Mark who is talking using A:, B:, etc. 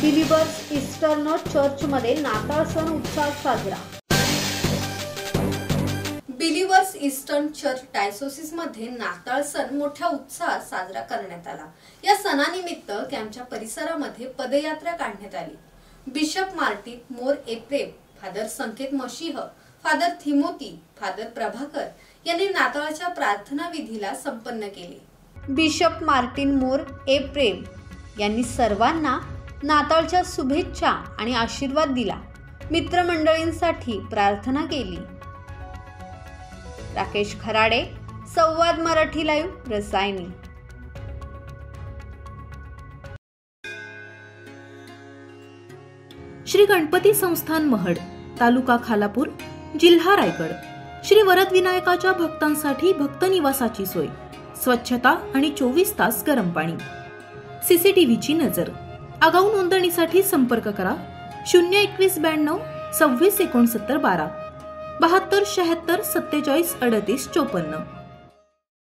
A: बिलीव्हर्स eastern चर्चमध्ये नाताळ सण उत्साहात साजरा। बिलीव्हर्स ईस्टर्न चर्च डायसोसिसमध्ये नाताळ सण मोठ्या उत्साहात साजरा करण्यात आला। या सणानिमित्त कॅम्पच्या परिसरामध्ये पदयात्रा काढण्यात आली। बिशप मार्टिन मोर एप्रेम, फादर संकेत मशीह, फादर थिमोथी, फादर प्रभाकर यांनी नाताळच्या प्रार्थना विधीला संपन्न केले। बिशप मार्टिन मोर एप्रेम यांनी सर्वांना नाताळच्या शुभेच्छा आणि आशीर्वाद दिला। मित्रमंडळींसाठी प्रार्थना केली। राकेश खराडे, संवाद मराठी लाईव्ह, रसायनी।
B: श्री गणपती संस्थान महड, तालुका खालापूर, जिल्हा रायगड। श्री वरद विनायकाच्या भक्तांसाठी भक्त निवासाची सोय, स्वच्छता आणि 24 तास गरम पाणी, सीसीटीव्हीची नजर। आगाऊ नोंदणीसाठी संपर्क करा 02192 26 69 12 72 76 47 38 54।